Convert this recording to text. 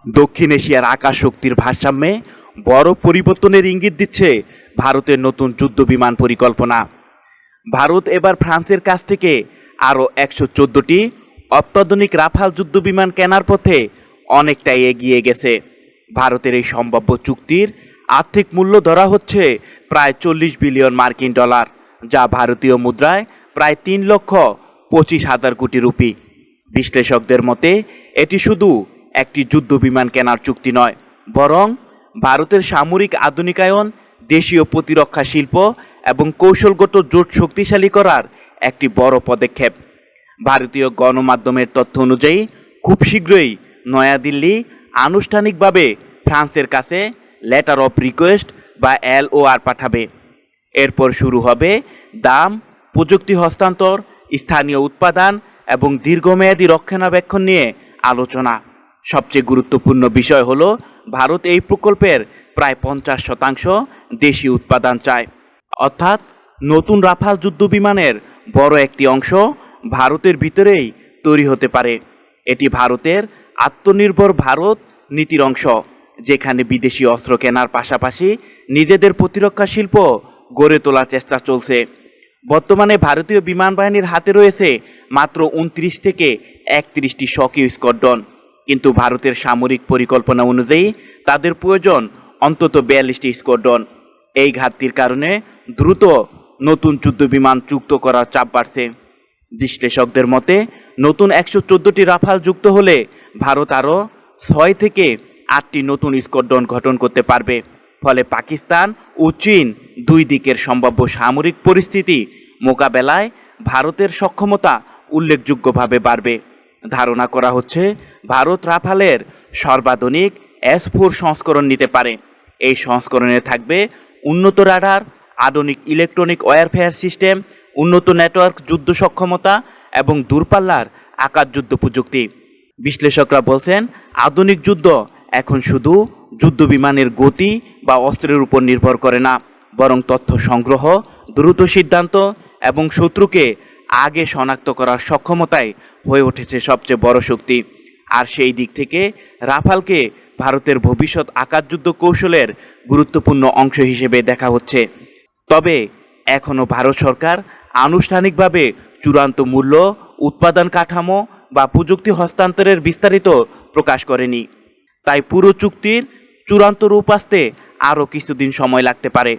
দক্ষিণ এশিয়ার আকাশ শক্তির ভারসাম্যে বড় পরিবর্তনের ইঙ্গিত দিচ্ছে ভারতের নতুন যুদ্ধবিমান পরিকল্পনা। ভারত এবার ফ্রান্সের কাছ থেকে আরও 114টি অত্যাধুনিক রাফাল যুদ্ধবিমান কেনার পথে অনেকটাই এগিয়ে গেছে। ভারতের এই সম্ভাব্য চুক্তির আর্থিক মূল্য ধরা হচ্ছে প্রায় 40 বিলিয়ন মার্কিন ডলার, যা ভারতীয় মুদ্রায় প্রায় 3,25,000 কোটি রুপি। বিশ্লেষকদের মতে এটি শুধু একটি যুদ্ধবিমান কেনার চুক্তি নয়, বরং ভারতের সামরিক আধুনিকায়ন, দেশীয় প্রতিরক্ষা শিল্প এবং কৌশলগত জোট শক্তিশালী করার একটি বড় পদক্ষেপ। ভারতীয় গণমাধ্যমের তথ্য অনুযায়ী খুব শীঘ্রই নয়াদিল্লি আনুষ্ঠানিকভাবে ফ্রান্সের কাছে লেটার অফ রিকোয়েস্ট বা LOR পাঠাবে। এরপর শুরু হবে দাম, প্রযুক্তি হস্তান্তর, স্থানীয় উৎপাদন এবং দীর্ঘমেয়াদী রক্ষণাবেক্ষণ নিয়ে আলোচনা। সবচেয়ে গুরুত্বপূর্ণ বিষয় হলো ভারত এই প্রকল্পের প্রায় 50% দেশি উৎপাদন চায়, অর্থাৎ নতুন রাফাল যুদ্ধবিমানের বড় একটি অংশ ভারতের ভিতরেই তৈরি হতে পারে। এটি ভারতের আত্মনির্ভর ভারত নীতির অংশ, যেখানে বিদেশি অস্ত্র কেনার পাশাপাশি নিজেদের প্রতিরক্ষা শিল্প গড়ে তোলার চেষ্টা চলছে। বর্তমানে ভারতীয় বিমান বাহিনীর হাতে রয়েছে মাত্র 29 থেকে 31টি স্বকীয় স্কোয়াড্রন, কিন্তু ভারতের সামরিক পরিকল্পনা অনুযায়ী তাদের প্রয়োজন অন্তত 42টি স্কোয়াড্রন। এই ঘাটতির কারণে দ্রুত নতুন যুদ্ধবিমান যুক্ত করার চাপ বাড়ছে। বিশ্লেষকদের মতে নতুন 114টি রাফাল যুক্ত হলে ভারত আরও 6 থেকে 8টি নতুন স্কোয়াড্রন গঠন করতে পারবে। ফলে পাকিস্তান ও চীন দুই দিকের সম্ভাব্য সামরিক পরিস্থিতি মোকাবেলায় ভারতের সক্ষমতা উল্লেখযোগ্যভাবে বাড়বে। ধারণা করা হচ্ছে ভারত রাফালের সর্বাধুনিক S4 সংস্করণ নিতে পারে। এই সংস্করণে থাকবে উন্নত রাডার, আধুনিক ইলেকট্রনিক ওয়ারফেয়ার সিস্টেম, উন্নত নেটওয়ার্ক যুদ্ধ সক্ষমতা এবং দূরপাল্লার আকাশ যুদ্ধ প্রযুক্তি। বিশ্লেষকরা বলছেন আধুনিক যুদ্ধ এখন শুধু যুদ্ধবিমানের গতি বা অস্ত্রের উপর নির্ভর করে না, বরং তথ্য সংগ্রহ, দ্রুত সিদ্ধান্ত এবং শত্রুকে আগে শনাক্ত করার সক্ষমতাই হয়ে উঠেছে সবচেয়ে বড় শক্তি। আর সেই দিক থেকে রাফালকে ভারতের ভবিষ্যৎ আকাশযুদ্ধ কৌশলের গুরুত্বপূর্ণ অংশ হিসেবে দেখা হচ্ছে। তবে এখনও ভারত সরকার আনুষ্ঠানিকভাবে চূড়ান্ত মূল্য, উৎপাদন কাঠামো বা প্রযুক্তি হস্তান্তরের বিস্তারিত প্রকাশ করেনি। তাই পুরো চুক্তির চূড়ান্ত রূপ আসতে আরও কিছুদিন সময় লাগতে পারে।